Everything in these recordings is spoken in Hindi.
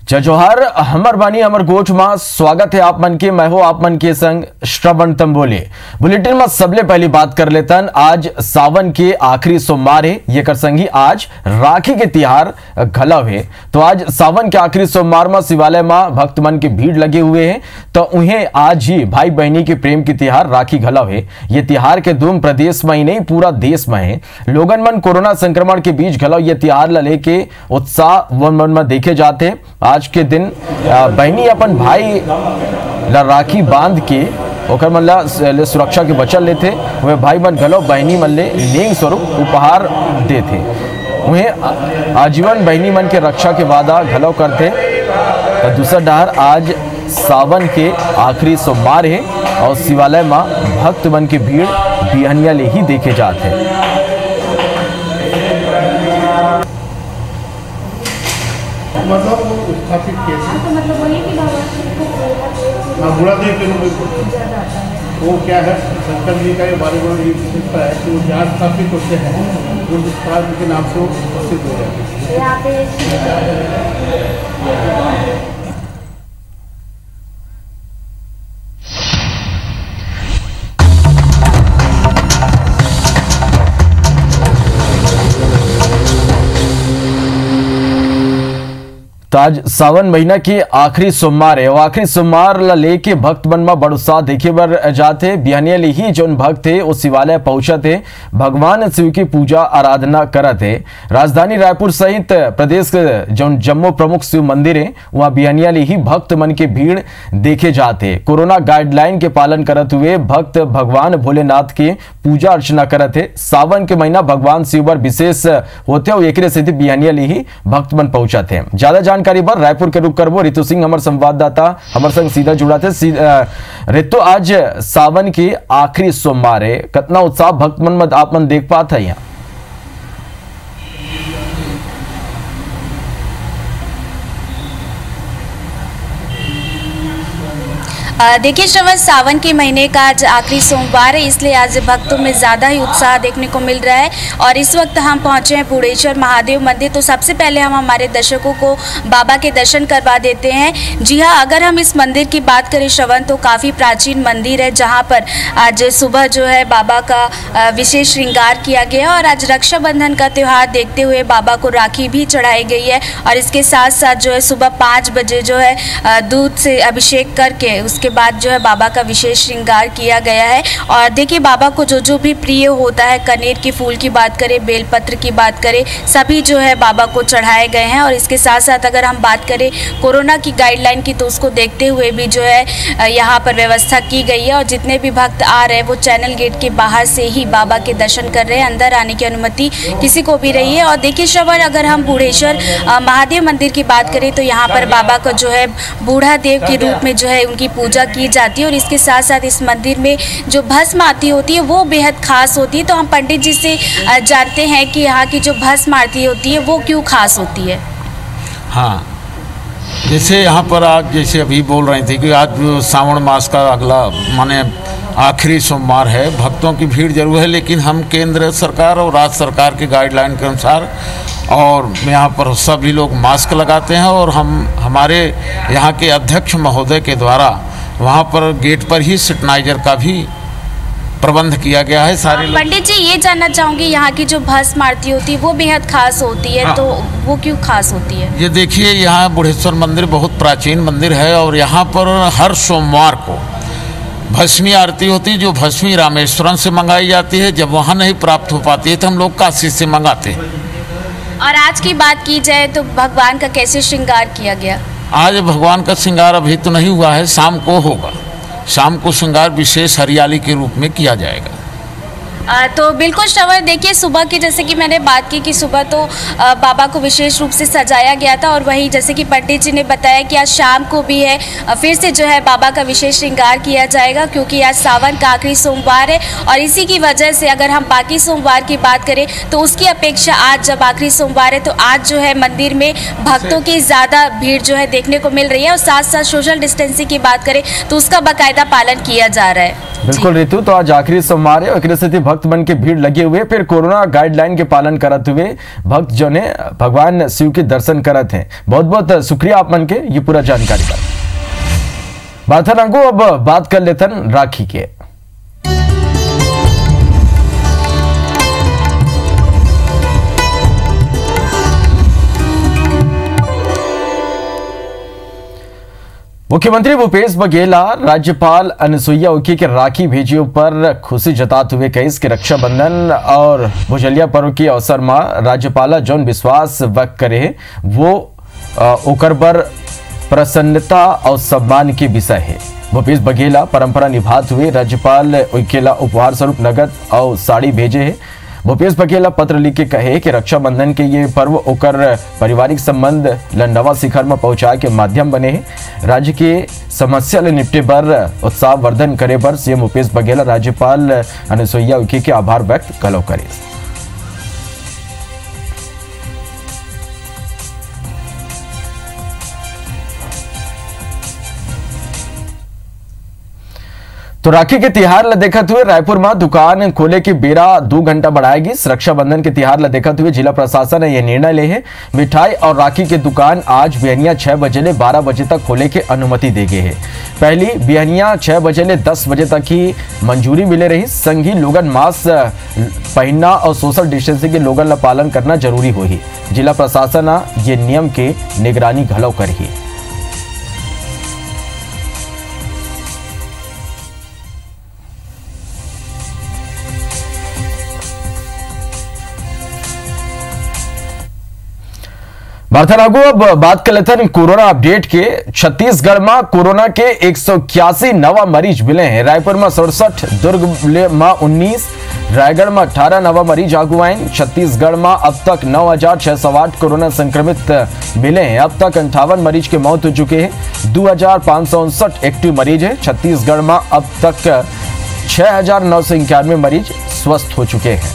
जय जोहार। हमर बानी हमर गोठ मां स्वागत है आप मन के। मैं हो आप मन के संग श्रवण तंबोले। बुलेटिन में सबले पहली बात कर लेतन। आज सावन के आखिरी सोमवार है। ये कर संगी आज राखी के तिहार घलव है। तो आज सावन के आखिरी सोमवार में शिवालय में भक्त मन की भीड़ लगे हुए हैं। तो उन्हें आज ही भाई बहनी के प्रेम की तिहार राखी घलव है। ये तिहार के धूम प्रदेश में ही नहीं पूरा देश में है। लोगन मन कोरोना संक्रमण के बीच घलव ये तिहार ला लेके उत्साह वन मन में देखे जाते हैं। आज के दिन बहनी अपन भाई ला राखी बांध के ओकर मन ला सुरक्षा के वचन लेते। वे भाई मन घलो बहनी मन ले नेंग स्वरूप उपहार देते। उन्हें आजीवन बहनी मन के रक्षा के वादा घलो करते। तो दूसरा डहर आज सावन के आखिरी सोमवार है और शिवालय में भक्त मन की भीड़ बिहनिया ले ही देखे जाते हैं। मतलब वो स्थापित कैसे? मतलब वही कि बुरा देव के वो क्या है, शंकर जी का ये बारे में ये विशेषता है कि वो जहाँ स्थापित होते हैं जो विस्तार के नाम से वो प्रसिद्ध हो जाते हैं। यहाँ पे तो आज सावन महीना के आखिरी सोमवार है और आखिरी सोमवार ला लेके भक्त मन में बड़ उत्साह देखे बर जाते। बिहानिया ले ही जो भक्त थे वो शिवालय पहुंचते, भगवान शिव की पूजा आराधना करते। राजधानी रायपुर सहित प्रदेश के जो जम्मू प्रमुख शिव मंदिर है वहां बिहानिया ले ही भक्त मन के भीड़ देखे जाते। कोरोना गाइडलाइन के पालन करते हुए भक्त भगवान भोलेनाथ के पूजा अर्चना करते। सावन के महीना भगवान शिव बर विशेष होते और एक से बिहानिया ले ही भक्त मन पहुंचाते। ज्यादा जानकारी पर रायपुर के रुख करबो रितु सिंह हमारे संवाददाता हमारे संग सीधा जुड़ा थे। रितु, आज सावन की आखिरी सोमवार है, कितना उत्साह भक्त मन में आप मन देख पाते हैं यहाँ? देखिए श्रवण, सावन के महीने का आज आखिरी सोमवार है, इसलिए आज भक्तों में ज़्यादा ही उत्साह देखने को मिल रहा है। और इस वक्त हम पहुंचे हैं पूर्णेश्वर महादेव मंदिर। तो सबसे पहले हम हमारे दर्शकों को बाबा के दर्शन करवा देते हैं। जी हाँ, अगर हम इस मंदिर की बात करें श्रवण, तो काफ़ी प्राचीन मंदिर है जहाँ पर आज सुबह जो है बाबा का विशेष श्रृंगार किया गया। और आज रक्षाबंधन का त्यौहार देखते हुए बाबा को राखी भी चढ़ाई गई है। और इसके साथ साथ जो है सुबह 5 बजे जो है दूध से अभिषेक करके उसके बाद जो है बाबा का विशेष श्रृंगार किया गया है। और देखिए बाबा को जो जो भी प्रिय होता है, कनेर की फूल की बात करें, बेलपत्र की बात करें, सभी जो है बाबा को चढ़ाए गए हैं। और इसके साथ साथ अगर हम बात करें कोरोना की गाइडलाइन की, तो उसको देखते हुए भी जो है यहाँ पर व्यवस्था की गई है। और जितने भी भक्त आ रहे हैं वो चैनल गेट के बाहर से ही बाबा के दर्शन कर रहे हैं, अंदर आने की अनुमति किसी को भी रही है। और देखिए श्रवण, अगर हम बूढ़ेश्वर महादेव मंदिर की बात करें तो यहाँ पर बाबा को जो है बूढ़ा देव के रूप में जो है उनकी पूजा की जाती है। और इसके साथ साथ इस मंदिर में जो भस्म आरती होती है वो बेहद खास होती है। तो हम पंडित जी से जानते हैं कि यहाँ की जो भस्म आरती होती है वो क्यों खास होती है। हाँ, जैसे यहाँ पर आज जैसे अभी बोल रहे थे कि आज सावन मास का अगला माने आखिरी सोमवार है। भक्तों की भीड़ जरूर है, लेकिन हम केंद्र सरकार और राज्य सरकार के गाइडलाइन के अनुसार और यहाँ पर सभी लोग मास्क लगाते हैं। और हमारे यहाँ के अध्यक्ष महोदय के द्वारा वहाँ पर गेट पर ही सैनिटाइजर का भी प्रबंध किया गया है। सारे पंडित जी, ये जानना चाहूँगी यहाँ की जो भस्म आरती होती है वो बेहद खास होती है। हाँ। तो वो क्यों खास होती है? ये देखिए, यहाँ बुढ़ेश्वर मंदिर बहुत प्राचीन मंदिर है और यहाँ पर हर सोमवार को भस्मी आरती होती है, जो भस्मी रामेश्वरम से मंगाई जाती है। जब वहाँ नहीं प्राप्त हो पाती है तो हम लोग काशी से मंगाते हैं। और आज की बात की जाए तो भगवान का कैसे श्रृंगार किया गया? आज भगवान का श्रृंगार अभी तो नहीं हुआ है, शाम को होगा। शाम को श्रृंगार विशेष हरियाली के रूप में किया जाएगा। तो बिल्कुल श्रवण, देखिए सुबह की जैसे कि मैंने बात की कि सुबह तो बाबा को विशेष रूप से सजाया गया था। और वही जैसे कि पंडित जी ने बताया कि आज शाम को भी है फिर से जो है बाबा का विशेष श्रृंगार किया जाएगा, क्योंकि आज सावन का आखिरी सोमवार है। और इसी की वजह से अगर हम बाकी सोमवार की बात करें तो उसकी अपेक्षा आज जब आखिरी सोमवार है तो आज जो है मंदिर में भक्तों की ज़्यादा भीड़ जो है देखने को मिल रही है। और साथ साथ सोशल डिस्टेंसिंग की बात करें तो उसका बाकायदा पालन किया जा रहा है। बिल्कुल रितु, तो आज आखिरी सोमवार है और भक्त भक्त मन के भीड़ लगे हुए, फिर कोरोना गाइडलाइन के पालन करते हुए भक्त जो ने भगवान शिव के दर्शन करते हैं। बहुत बहुत शुक्रिया आप मन के ये पूरा जानकारी का। अब बात कर लेतन राखी के। मुख्यमंत्री भूपेश बघेल राज्यपाल अनुसुईया उइके के राखी भेजे पर खुशी जताते हुए कही कि रक्षाबंधन और भुजलिया पर्व के अवसर में राज्यपाल जौन विश्वास व्यक्त करे वो ओकर पर प्रसन्नता और सम्मान के विषय है। भूपेश बघेल परंपरा निभाते हुए राज्यपाल उइके उपहार स्वरूप नगद और साड़ी भेजे है। भूपेश बघेल पत्र लिख के कहे कि रक्षाबंधन के ये पर्व ओकर पारिवारिक संबंध ल नवा शिखर में पहुंचाए के माध्यम बने हैं। राज्य के समस्या ले निपटे पर उत्साह वर्धन करे पर सीएम भूपेश बघेल राज्यपाल अनुसुईया उइके के आभार व्यक्त कलो करे। तो राखी के तिहार ला देखते हुए रायपुर में दुकान खोले की बेरा 2 घंटा बढ़ाएगी। रक्षाबंधन के तिहार ला देखते हुए जिला प्रशासन ने यह निर्णय ले है। मिठाई और राखी की दुकान आज बिहनिया 6 बजे ले 12 बजे तक खोले की अनुमति दे गई है। पहली बिहनिया 6 बजे ले 10 बजे तक ही मंजूरी मिले रही। संगी लोगन मास्क पहनना और सोशल डिस्टेंसिंग के लोगन ला पालन करना जरूरी होगी। जिला प्रशासन ये नियम के निगरानी घलो करी। अब बात कर लेते हैं कोरोना अपडेट के। छत्तीसगढ़ में कोरोना के 181 नवा मरीज मिले हैं। रायपुर में 67, दुर्ग में 19, रायगढ़ में 18 नवा मरीज आगू आए। छत्तीसगढ़ में अब तक 9,608 कोरोना संक्रमित मिले हैं। अब तक 58 मरीज की मौत हो चुके हैं। 2,559 एक्टिव मरीज है। छत्तीसगढ़ में अब तक 6,991 मरीज स्वस्थ हो चुके हैं।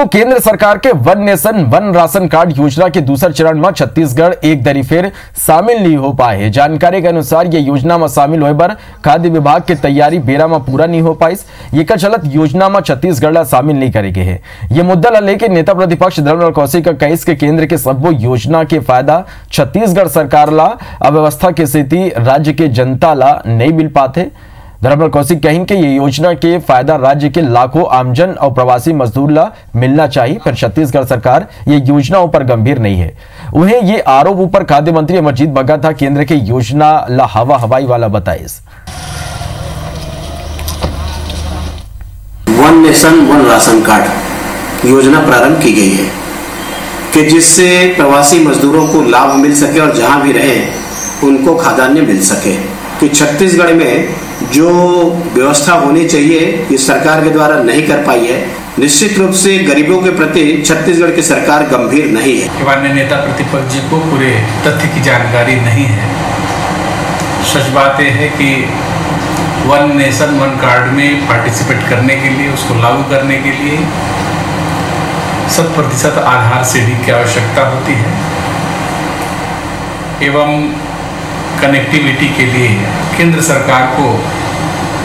केंद्र सरकार के one nation one ration card योजना के दूसरे चरण में छत्तीसगढ़ एक दरी फिर शामिल नहीं हो पाए है। जानकारी के अनुसार ये योजना में शामिल होए पर खाद्य विभाग की तैयारी बेरा में पूरा नहीं हो पाई। ये का चलत योजना में छत्तीसगढ़ शामिल नहीं करेगे है। ये मुद्दा ला लेके नेता प्रतिपक्ष धर्मलाल कौशिक का कही के केंद्र के सबो योजना के फायदा छत्तीसगढ़ सरकार ला अव्यवस्था की स्थिति राज्य के जनता ला नहीं मिल पाते। धर्मलाल कौशिक कहें कि ये योजना के फायदा राज्य के लाखों आमजन और प्रवासी मजदूर ला मिलना चाहिए, पर छत्तीसगढ़ सरकार ये योजनाओं पर गंभीर नहीं है। उन्हें ये आरोप ऊपर खाद्य मंत्री अमरजीत भगत था केंद्र के योजना ला हवाई वाला बताए। One nation one ration card योजना प्रारंभ की गई है कि जिससे प्रवासी मजदूरों को लाभ मिल सके और जहां भी रहे उनको खाद्यान्न मिल सके। कि छत्तीसगढ़ में जो व्यवस्था होनी चाहिए ये सरकार के द्वारा नहीं कर पाई है। निश्चित रूप से गरीबों के प्रति छत्तीसगढ़ की सरकार गंभीर नहीं है। माननीय नेता प्रतिपक्ष जी को पूरे तथ्य की जानकारी नहीं है। सच बात यह है कि वन नेशन वन कार्ड में पार्टिसिपेट करने के लिए, उसको लागू करने के लिए 100% आधार सीडिंग की आवश्यकता होती है एवं कनेक्टिविटी के लिए केंद्र सरकार को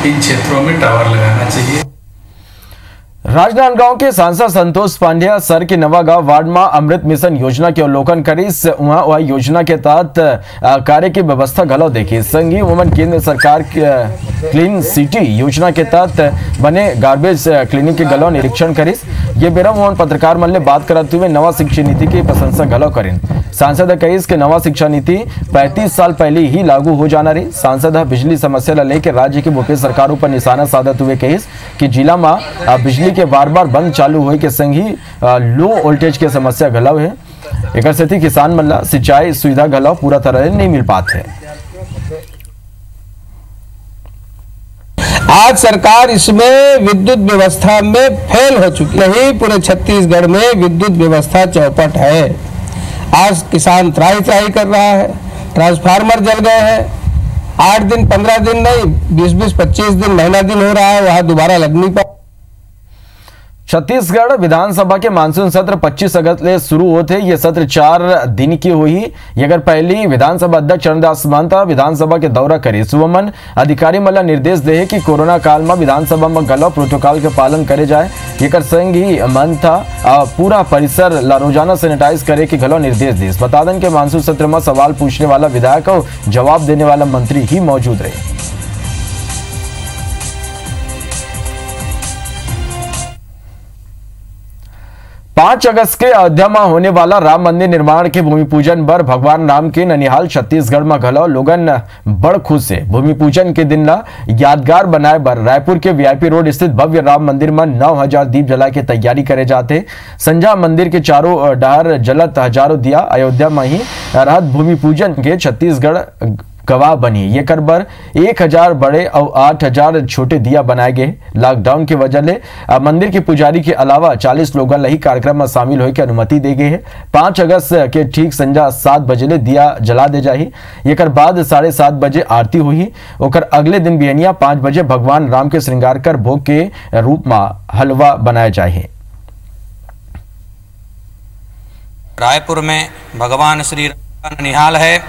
इन क्षेत्रों में टावर लगाना चाहिए। राजनांदगांव के सांसद संतोष पांड्या सर के नवागांव वार्ड में अमृत मिशन योजना के अवलोकन करी। वह योजना के तहत कार्य की व्यवस्था घलो देखी। संघीय वमन केंद्र सरकार क्लीन सिटी योजना के तहत बने गार्बेज क्लिनिक के गलो निरीक्षण करी। ये बेरा मोहन पत्रकार मन ने बात करते हुए नवा शिक्षा नीति की प्रशंसा घलो करें। सांसद कही कि नवा शिक्षा नीति 35 साल पहले ही लागू हो जाना रही। सांसद बिजली समस्या ला लेकर राज्य की भूपेश सरकार पर निशाना साधते हुए कही कि जिला में बिजली के बार बार बंद चालू होए के संग ही लो वोल्टेज के समस्या घलाव है। एक स्थिति किसान मन ला सिंचाई सुविधा घलाव पूरा तरह नहीं मिल पाते है। आज सरकार इसमें विद्युत व्यवस्था में फेल हो चुकी नहीं। पूरे छत्तीसगढ़ में विद्युत व्यवस्था चौपट है। आज किसान त्राही कर रहा है। ट्रांसफार्मर जल गए हैं। 8 दिन 15 दिन नहीं 20-25 दिन महीना दिन हो रहा है, वहां दोबारा लग नहीं पा। छत्तीसगढ़ विधानसभा के मानसून सत्र 25 अगस्त ले शुरू होते। ये सत्र 4 दिन की हुई। ये अगर पहली विधानसभा अध्यक्ष चरणदास महंता विधानसभा के दौरा करे सुवमन अधिकारी मला निर्देश दे कि कोरोना काल में विधानसभा में गलत प्रोटोकॉल के पालन करे जाए। ये संग ही महंता पूरा परिसर ला रोजाना सैनिटाइज करे के गलत निर्देश दे। बता दें कि मानसून सत्र में सवाल पूछने वाला विधायक और जवाब देने वाला मंत्री ही मौजूद रहे। 5 अगस्त के अयोध्या में होने वाला राम मंदिर निर्माण के भूमि पूजन पर भगवान राम के ननिहाल छत्तीसगढ़ में घलो लोगन बड़ खुश से भूमि पूजन के दिन ला यादगार बनाए बर रायपुर के वीआईपी रोड स्थित भव्य राम मंदिर में 9000 दीप जला के तैयारी करे जाते। संजा मंदिर के चारों डहर जलत हजारों दिया। अयोध्या में ही रहत भूमि पूजन के छत्तीसगढ़ गवाह बनी। ये कर बर 1000 बड़े और 8000 छोटे दिया बनाए गए। लॉकडाउन की वजह ले मंदिर के पुजारी के अलावा 40 लोगों लही कार्यक्रम में शामिल होने की अनुमति दी गई है। 5 अगस्त के ठीक संजा 7 बजे ले दिया जला दे जाही। ये कर बाद 7:30 बजे आरती हुई। ओकर अगले दिन बिहनिया 5 बजे भगवान राम के श्रृंगार कर भोग के रूप में हलवा बनाया जाए। रायपुर में भगवान श्री राम का ननिहाल है,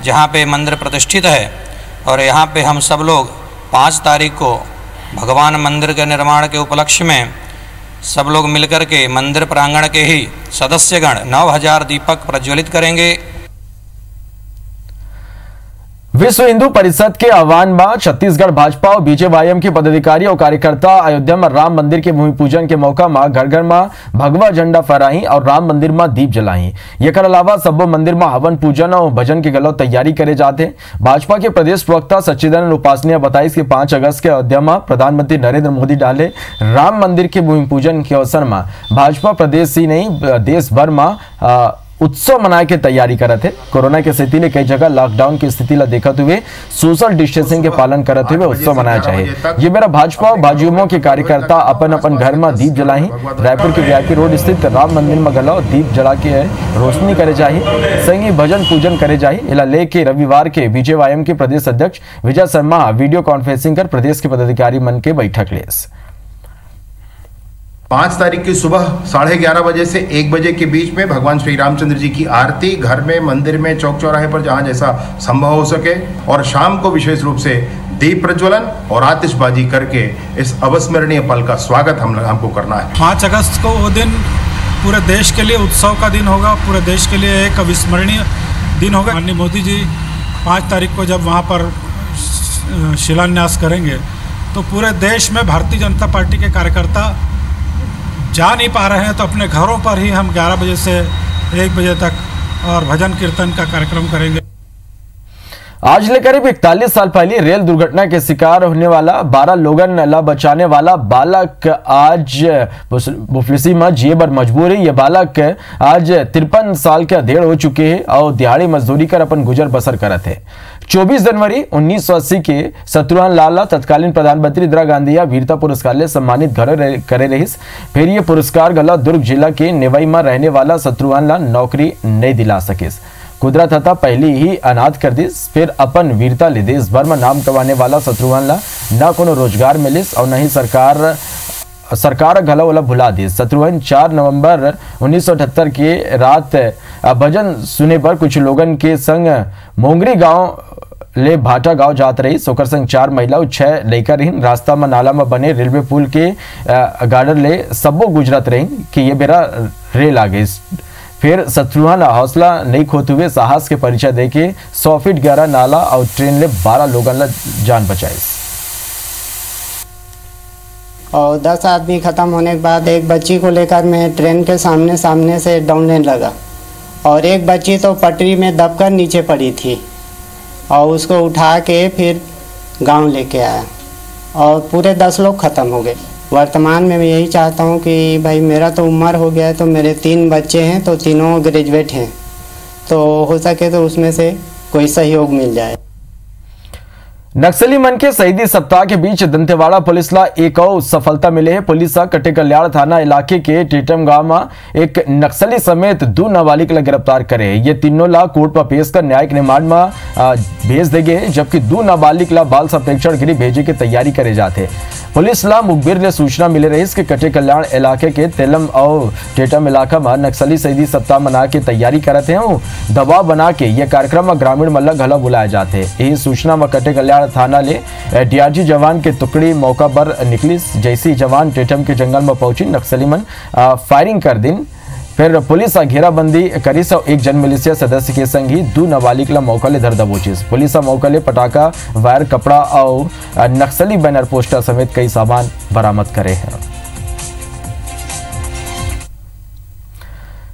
जहाँ पे मंदिर प्रतिष्ठित है और यहाँ पे हम सब लोग 5 तारीख को भगवान मंदिर के निर्माण के उपलक्ष्य में सब लोग मिलकर के मंदिर प्रांगण के ही सदस्यगण 9000 दीपक प्रज्वलित करेंगे। विश्व हिंदू परिषद के आह्वान में छत्तीसगढ़ भाजपा और बीजेवाईएम के पदाधिकारी और कार्यकर्ता अयोध्या में राम मंदिर के भूमि पूजन के मौका में घर घर में भगवा झंडा फहराई और राम मंदिर में दीप जलाई। ये कर अलावा सब मंदिर में हवन पूजन और भजन के गलत तैयारी करे जाते। भाजपा के प्रदेश प्रवक्ता सच्चिदानंद उपासने बताई कि 5 अगस्त के अयोध्या में प्रधानमंत्री नरेंद्र मोदी डाले राम मंदिर के भूमि पूजन के अवसर में भाजपा प्रदेश ही नहीं देश भर में उत्सव मनाए के तैयारी करत है। कोरोना के स्थिति ले कई जगह लॉकडाउन की स्थिति ला देखते हुए सोशल डिस्टेंसिंग के पालन करते हुए उत्सव मनाया चाहिए। ये मेरा भाजपा और भाजयुमो के कार्यकर्ता अपन अपन घर में दीप जलाई। रायपुर के वीआईपी रोड स्थित राम मंदिर में गला दीप जला के रोशनी करे चाहिए। संगी भजन पूजन करे चाहिए। इला लेके रविवार के बीजेवाईएम के प्रदेश अध्यक्ष विजय शर्मा वीडियो कॉन्फ्रेंसिंग कर प्रदेश के पदाधिकारी मन के बैठक लेस। 5 तारीख की सुबह 11:30 बजे से 1 बजे के बीच में भगवान श्री रामचंद्र जी की आरती घर में, मंदिर में, चौक चौराहे पर जहां जैसा संभव हो सके, और शाम को विशेष रूप से दीप प्रज्वलन और आतिशबाजी करके इस अविस्मरणीय पल का स्वागत हमको करना है। 5 अगस्त को वो दिन पूरे देश के लिए उत्सव का दिन होगा, पूरे देश के लिए एक अविस्मरणीय दिन होगा। माननीय मोदी जी 5 तारीख को जब वहाँ पर शिलान्यास करेंगे तो पूरे देश में भारतीय जनता पार्टी के कार्यकर्ता जा नहीं पा रहे हैं, तो अपने घरों पर ही हम 11 बजे से 1 बजे तक और भजन कीर्तन का कार्यक्रम करेंगे। आज ले करीब 41 साल पहले रेल दुर्घटना के शिकार होने वाला 12 लोगन ला बचाने वाला बालक आज मुफलिसी में जिए बर मजबूर है। यह बालक आज 53 साल के अधेड़ हो चुके हैं और दिहाड़ी मजदूरी कर अपन गुजर बसर करत है। 24 जनवरी 1980 के शत्रुघ्न लाल तत्कालीन प्रधानमंत्री इंदिरा गांधी वीरता पुरस्कार ले सम्मानित करे रहीस। फिर ये पुरस्कार गला दुर्ग जिला के नेवई में रहने वाला शत्रुघ्न लाल नौकरी नहीं दिला सकेस। कुदरत हता पहली ही अनाथ कर दिस। फिर अपन वीरता ले देश भर में नाम कमाने वाला शत्रुघ्न ला न कोनो रोजगार मिलिस और न ही सरकार गला वाला भुला दी। शत्रुघ्न 4 नवंबर 1978 के रात भजन सुने पर कुछ लोगन के संग मोंगरी गांव ले भाटा गांव जात रही। सोकर संग 4 महिला और 6 लड़का रही। रास्ता में नाला में बने रेलवे पुल के गार्डर ले सबो गुजरत रही कि ये बेरा रेल आ गई। फिर शत्रुघ्न हौसला नहीं खोते हुए साहस के परिचय देके 100 फीट गहरा नाला और ट्रेन ले 12 लोगन ला जान बचाई। और 10 आदमी ख़त्म होने के बाद एक बच्ची को लेकर मैं ट्रेन के सामने से दौड़ने लगा और एक बच्ची तो पटरी में दबकर नीचे पड़ी थी और उसको उठा के फिर गांव लेके आया और पूरे 10 लोग ख़त्म हो गए। वर्तमान में मैं यही चाहता हूं कि भाई मेरा तो उम्र हो गया है, तो मेरे 3 बच्चे हैं, तो तीनों ग्रेजुएट हैं, तो हो सके तो उसमें से कोई सहयोग मिल जाए। नक्सली मन के शहीदी सप्ताह के बीच दंतेवाड़ा पुलिस ला एक और सफलता मिले है। पुलिस कटे कल्याण थाना इलाके के टेटम गांव में एक नक्सली समेत 2 नाबालिग ला गिरफ्तार करे। ये तीनों ला कोर्ट पर पेश कर न्यायिक रिमांड में भेज दे गए, जबकि 2 नाबालिग ला बाल संप्रेक्षण गृह भेजे की तैयारी करे जाते। पुलिस ला मुखबिर ने सूचना मिले रही कि कटे कल्याण इलाके के तेलम और टेटम इलाका में नक्सली शहीदी सप्ताह मना के तैयारी करते हैं। दबाव बना के ये कार्यक्रम में ग्रामीण मल्ला घला बुलाए जाते हैं। यही सूचना में कटे कल्याण थाना ले डीआरजी जवान के टुकड़ी मौका पर निकली। जैसी जवान टेटम के जंगल में पहुंची, नक्सली मन फायरिंग कर दिन। फिर पुलिस घेराबंदी करी सौ एक जन मिलिशिया सदस्य के संग ही 2 नाबालिग ला मौका ले धर दबोचिस। पुलिस मौका ले पटाखा, वायर, कपड़ा और नक्सली बैनर पोस्टर समेत कई सामान बरामद करे हैं।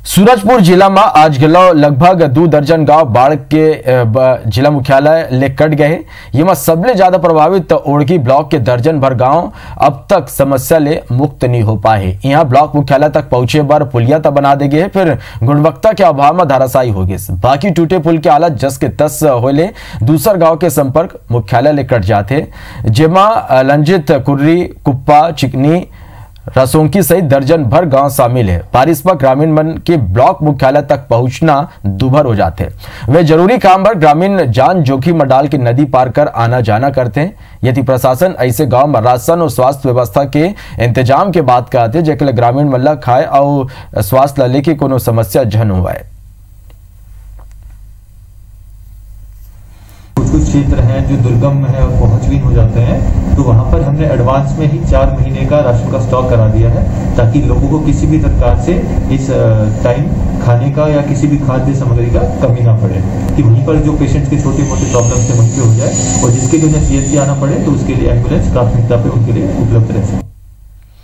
सूरजपुर जिला में आज गिलो लगभग 2 दर्जन गांव बाढ़ के जिला मुख्यालय ले कट गए। ये में सबले ज्यादा प्रभावित ओड़गी ब्लॉक के दर्जन भर गांव अब तक समस्या ले मुक्त नहीं हो पाए। यहाँ ब्लॉक मुख्यालय तक पहुंचे बार पुलिया तक बना दे गए, फिर गुणवत्ता के अभाव में धाराशायी हो गए। बाकी टूटे पुल की हालत जस के तस होले दूसर गांव के संपर्क मुख्यालय ले कट जाते, जेमा लंजित, कुर्री, कुप्पा, चिकनी, रसोंकी सहित दर्जन भर गांव शामिल है। बारिश पर ग्रामीण मन के ब्लॉक मुख्यालय तक पहुंचना दुभर हो जाते हैं। वे जरूरी काम पर ग्रामीण जान जोखिम में डाल के नदी पार कर आना जाना करते हैं। यदि प्रशासन ऐसे गांव में राशन और स्वास्थ्य व्यवस्था के इंतजाम के बात कहते, जेके ग्रामीण मल्ला खाए और स्वास्थ्य लाले की कोनो समस्या झन हुआ है। कुछ क्षेत्र हैं जो दुर्गम है और पहुंचविहीन हो जाते हैं, तो वहां पर हमने एडवांस में ही 4 महीने का राशन का स्टॉक करा दिया है, ताकि लोगों को किसी भी प्रकार से इस टाइम खाने का या किसी भी खाद्य सामग्री का कमी ना पड़े, कि वहीं पर जो पेशेंट्स के छोटे मोटे प्रॉब्लम्स है वहीं पे हो जाए, और जिसके लिए उन्हें सीएचसी आना पड़े तो उसके लिए एम्बुलेंस प्राथमिकता पे उनके लिए उपलब्ध रहे।